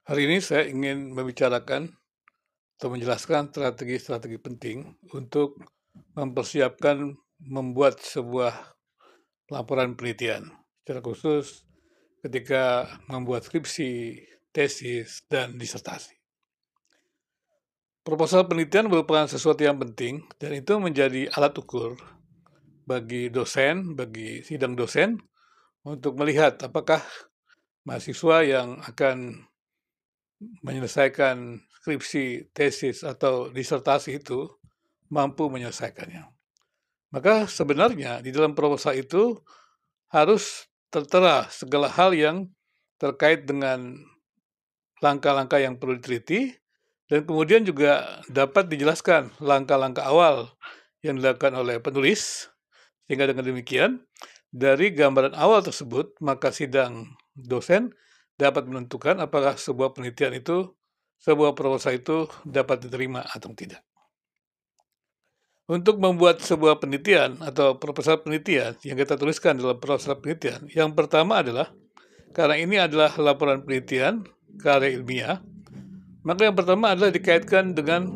Hari ini saya ingin membicarakan atau menjelaskan strategi-strategi penting untuk mempersiapkan membuat sebuah laporan penelitian, secara khusus ketika membuat skripsi, tesis, dan disertasi. Proposal penelitian merupakan sesuatu yang penting dan itu menjadi alat ukur bagi dosen, bagi sidang dosen untuk melihat apakah mahasiswa yang akan menyelesaikan skripsi, tesis, atau disertasi itu mampu menyelesaikannya. Maka sebenarnya di dalam proposal itu harus tertera segala hal yang terkait dengan langkah-langkah yang perlu diteliti dan kemudian juga dapat dijelaskan langkah-langkah awal yang dilakukan oleh penulis, sehingga dengan demikian dari gambaran awal tersebut maka sidang dosen dapat menentukan apakah sebuah penelitian itu, sebuah proposal itu dapat diterima atau tidak. Untuk membuat sebuah penelitian atau proposal penelitian yang kita tuliskan dalam proposal penelitian, yang pertama adalah karena ini adalah laporan penelitian karya ilmiah, maka yang pertama adalah dikaitkan dengan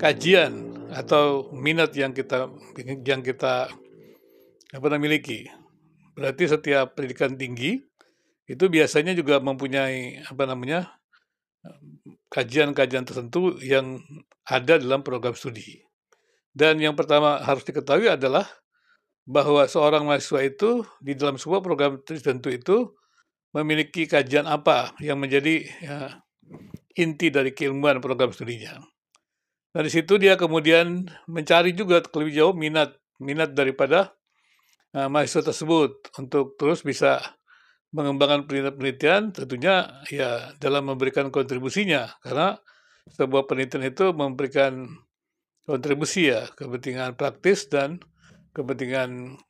kajian atau minat yang kita miliki. Berarti setiap pendidikan tinggi itu biasanya juga mempunyai kajian-kajian tertentu yang ada dalam program studi. Dan yang pertama harus diketahui adalah bahwa seorang mahasiswa itu di dalam sebuah program tertentu itu memiliki kajian apa yang menjadi inti dari keilmuan program studinya. Nah, di situ dia kemudian mencari juga lebih jauh minat daripada mahasiswa tersebut untuk terus bisa mengembangkan penelitian, tentunya ya dalam memberikan kontribusinya, karena sebuah penelitian itu memberikan kontribusi ya, kepentingan praktis dan kepentingan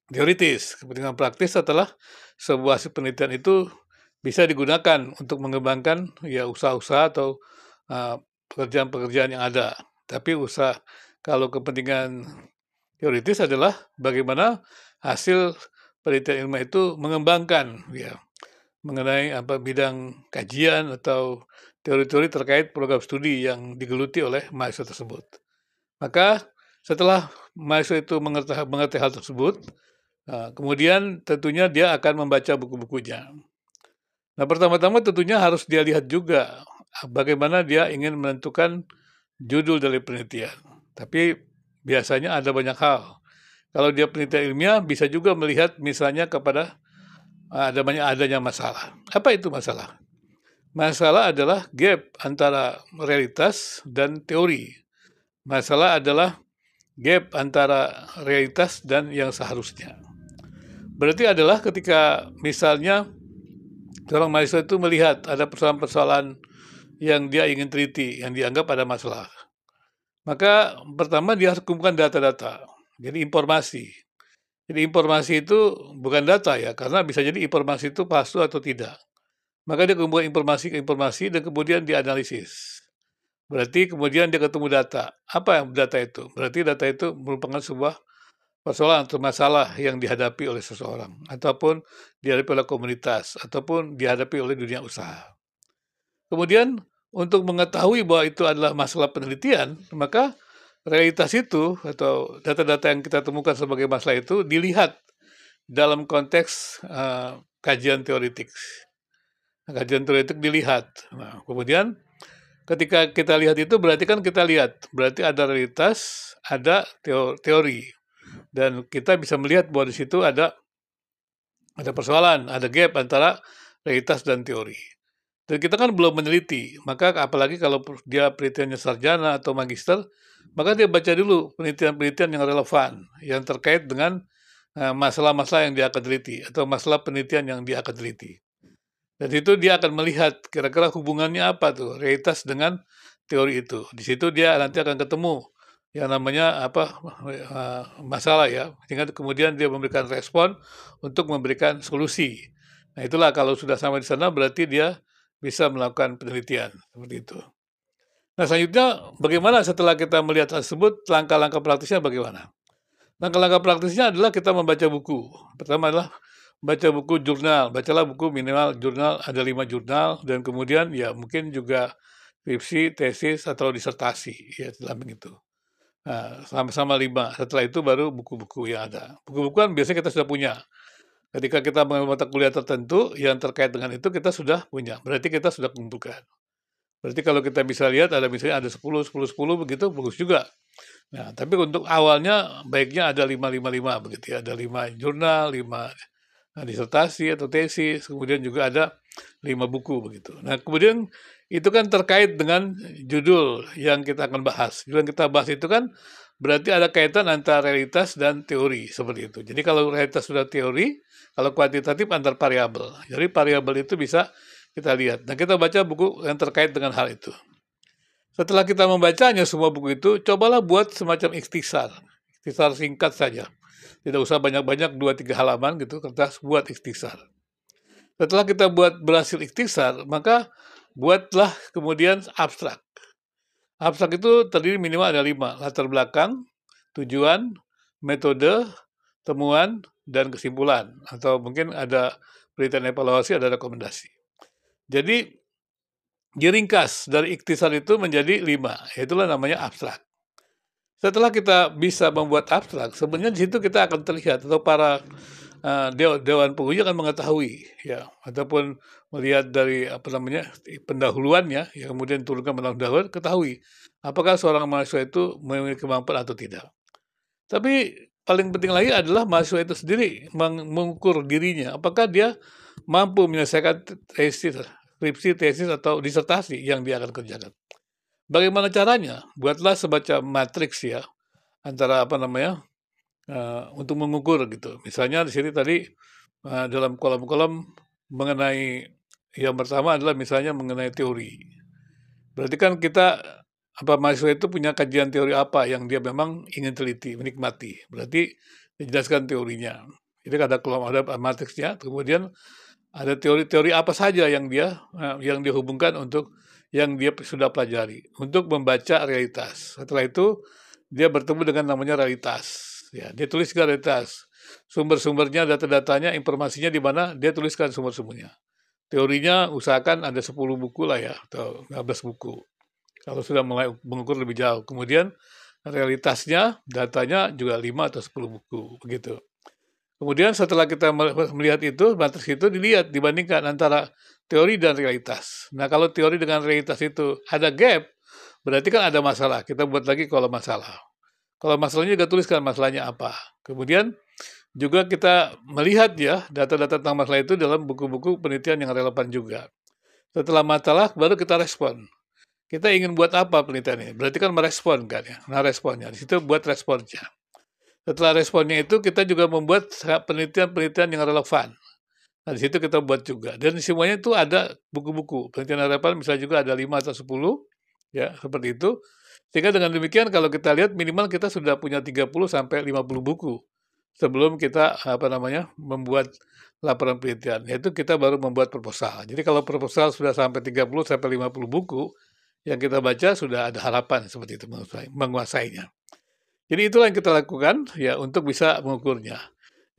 teoritis. Kepentingan praktis adalah sebuah hasil penelitian itu bisa digunakan untuk mengembangkan ya usaha-usaha atau pekerjaan-pekerjaan yang ada. Tapi kalau kepentingan teoritis adalah bagaimana hasil penelitian ilmiah itu mengembangkan ya mengenai bidang kajian atau teori-teori terkait program studi yang digeluti oleh mahasiswa tersebut. Maka setelah mahasiswa itu mengerti hal tersebut, kemudian tentunya dia akan membaca buku-bukunya. Nah, pertama-tama tentunya harus dia lihat juga bagaimana dia ingin menentukan judul dari penelitian. Tapi biasanya ada banyak hal. Kalau dia penelitian ilmiah bisa juga melihat misalnya kepada adanya masalah. Apa itu masalah? Masalah adalah gap antara realitas dan teori. Masalah adalah gap antara realitas dan yang seharusnya. Berarti adalah ketika misalnya seorang mahasiswa itu melihat ada persoalan-persoalan yang dia ingin teliti, yang dianggap ada masalah. Maka pertama dia harus kumpulkan data-data, jadi informasi. Jadi informasi itu bukan data ya, karena bisa jadi informasi itu palsu atau tidak. Maka dia kumpulkan informasi ke informasi dan kemudian dianalisis. Berarti kemudian dia ketemu data. Apa yang data itu? Berarti data itu merupakan sebuah persoalan atau masalah yang dihadapi oleh seseorang, ataupun dihadapi oleh komunitas, ataupun dihadapi oleh dunia usaha. Kemudian untuk mengetahui bahwa itu adalah masalah penelitian, maka realitas itu atau data-data yang kita temukan sebagai masalah itu dilihat dalam konteks kajian teoritik. Kajian teoritik dilihat. Nah, kemudian ketika kita lihat itu berarti kan kita lihat, berarti ada realitas, ada teori. Dan kita bisa melihat bahwa di situ ada persoalan, ada gap antara realitas dan teori. Dan kita kan belum meneliti, maka apalagi kalau dia penelitiannya sarjana atau magister, maka dia baca dulu penelitian-penelitian yang relevan, yang terkait dengan masalah-masalah yang dia akan teliti, atau masalah penelitian yang dia akan teliti. Dan itu dia akan melihat kira-kira hubungannya apa tuh, realitas dengan teori itu. Di situ dia nanti akan ketemu yang namanya masalah ya, sehingga kemudian dia memberikan respon untuk memberikan solusi. Nah, itulah kalau sudah sampai di sana berarti dia bisa melakukan penelitian, seperti itu. Nah, selanjutnya bagaimana setelah kita melihat tersebut, langkah-langkah praktisnya bagaimana? Langkah-langkah praktisnya adalah kita membaca buku. Pertama adalah baca buku jurnal, bacalah buku minimal jurnal, ada 5 jurnal, dan kemudian ya mungkin juga skripsi, tesis, atau disertasi, ya dalam itu. Nah, sama-sama 5, setelah itu baru buku-buku yang ada. Buku-buku kan biasanya kita sudah punya. Ketika kita mengambil mata kuliah tertentu yang terkait dengan itu kita sudah punya, berarti kita sudah kumpulkan. Berarti kalau kita bisa lihat ada misalnya ada 10, 10, 10 begitu bagus juga. Nah, tapi untuk awalnya baiknya ada 5, 5, 5 begitu ya. Ada 5 jurnal, 5 disertasi atau tesis, kemudian juga ada 5 buku begitu. Nah, kemudian itu kan terkait dengan judul yang kita akan bahas. Judul yang kita bahas itu kan berarti ada kaitan antara realitas dan teori seperti itu. Jadi kalau realitas sudah teori, kalau kuantitatif antar variabel. Jadi variabel itu bisa kita lihat. Nah, kita baca buku yang terkait dengan hal itu. Setelah kita membacanya semua buku itu, cobalah buat semacam ikhtisar. Ikhtisar singkat saja. Tidak usah banyak-banyak 2-3 halaman gitu, kertas buat ikhtisar. Setelah kita berhasil ikhtisar, maka buatlah kemudian abstrak. Abstrak itu terdiri minimal ada 5, latar belakang, tujuan, metode, temuan, dan kesimpulan. Atau mungkin ada penelitian evaluasi, ada rekomendasi. Jadi diringkas dari ikhtisar itu menjadi 5, itulah namanya abstrak. Setelah kita bisa membuat abstrak, sebenarnya di situ kita akan terlihat atau para dewan penguji akan mengetahui ya, ataupun melihat dari pendahuluannya, yang kemudian turunkan pendahuluan, ketahui apakah seorang mahasiswa itu memiliki kemampuan atau tidak. Tapi paling penting lagi adalah mahasiswa itu sendiri mengukur dirinya, apakah dia mampu menyelesaikan tesis, skripsi, tesis, atau disertasi yang dia akan kerjakan. Bagaimana caranya? Buatlah semacam matriks ya, antara untuk mengukur gitu. Misalnya di sini tadi dalam kolom-kolom mengenai yang pertama adalah misalnya mengenai teori. Berarti kan kita mahasiswa itu punya kajian teori apa yang dia memang ingin teliti, menikmati. Berarti dijelaskan teorinya. Jadi ada matriksnya, kemudian ada teori-teori apa saja yang dia hubungkan untuk yang dia sudah pelajari untuk membaca realitas. Setelah itu dia bertemu dengan namanya realitas. Ya, dia tuliskan realitas. Sumber-sumbernya, data-datanya, informasinya di mana dia tuliskan sumber-sumbernya. Teorinya usahakan ada 10 buku lah ya, atau 15 buku. Kalau sudah mulai mengukur lebih jauh. Kemudian realitasnya, datanya juga 5 atau 10 buku, begitu. Kemudian setelah kita melihat itu, matriks itu dilihat, dibandingkan antara teori dan realitas. Nah, kalau teori dengan realitas itu ada gap, berarti kan ada masalah. Kita buat lagi kolom masalah. Kalau masalahnya juga tuliskan masalahnya apa. Kemudian juga kita melihat ya data-data tentang masalah itu dalam buku-buku penelitian yang relevan juga. Setelah masalah, baru kita respon. Kita ingin buat apa penelitiannya? Berarti kan merespon kan ya. Nah, responnya. Di situ buat responnya. Setelah responnya itu kita juga membuat penelitian-penelitian yang relevan. Nah, di situ kita buat juga. Dan semuanya itu ada buku-buku. Penelitian relevan misalnya juga ada 5 atau 10, ya, seperti itu. Sehingga dengan demikian kalau kita lihat minimal kita sudah punya 30 sampai 50 buku sebelum kita membuat laporan penelitian. Yaitu kita baru membuat proposal. Jadi kalau proposal sudah sampai 30 sampai 50 buku yang kita baca sudah ada harapan seperti itu menguasainya. Jadi itulah yang kita lakukan ya untuk bisa mengukurnya.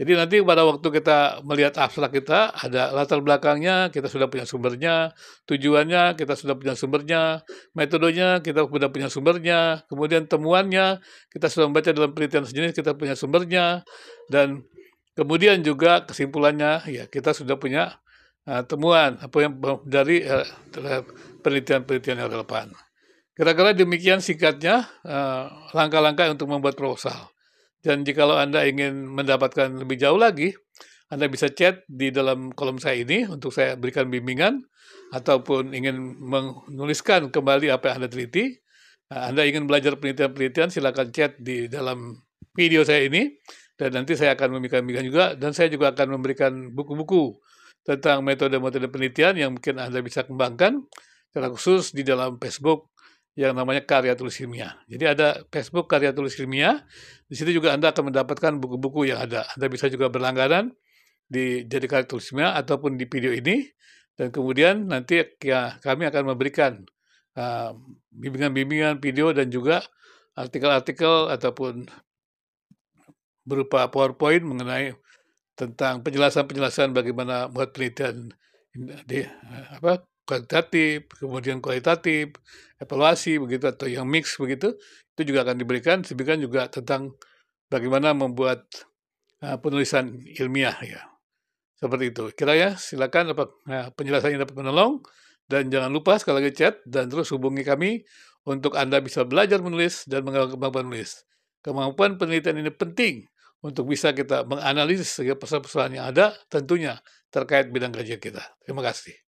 Jadi nanti pada waktu kita melihat abstrak kita, ada latar belakangnya, kita sudah punya sumbernya, tujuannya, kita sudah punya sumbernya, metodenya, kita sudah punya sumbernya, kemudian temuannya, kita sudah membaca dalam penelitian sejenis, kita punya sumbernya, dan kemudian juga kesimpulannya, ya kita sudah punya temuan apa yang dari penelitian-penelitian yang relevan. Kira-kira demikian singkatnya langkah-langkah untuk membuat proposal. Dan jikalau Anda ingin mendapatkan lebih jauh lagi, Anda bisa chat di dalam kolom saya ini untuk saya berikan bimbingan, ataupun ingin menuliskan kembali apa yang Anda teliti. Anda ingin belajar penelitian-penelitian, silakan chat di dalam video saya ini, dan nanti saya akan memberikan bimbingan juga, dan saya juga akan memberikan buku-buku tentang metode-metode penelitian yang mungkin Anda bisa kembangkan, secara khusus di dalam Facebook yang namanya Karya Tulis Ilmiah. Jadi ada Facebook Karya Tulis Ilmiah. Di situ juga Anda akan mendapatkan buku-buku yang ada. Anda bisa juga berlangganan di Jadi Karya Tulis Ilmiah ataupun di video ini. Dan kemudian nanti ya, kami akan memberikan bimbingan-bimbingan video dan juga artikel-artikel ataupun berupa PowerPoint mengenai tentang penjelasan-penjelasan bagaimana buat penelitian kuantitatif, kemudian kualitatif, evaluasi begitu atau yang mix begitu, itu juga akan diberikan. Demikian juga tentang bagaimana membuat, penulisan ilmiah ya, seperti itu. Kiranya silakan penjelasannya dapat menolong dan jangan lupa sekali lagi chat dan terus hubungi kami untuk Anda bisa belajar menulis dan mengembangkan kemampuan menulis. Kemampuan penelitian ini penting untuk bisa kita menganalisis persoalan-persoalan yang ada tentunya terkait bidang kajian kita. Terima kasih.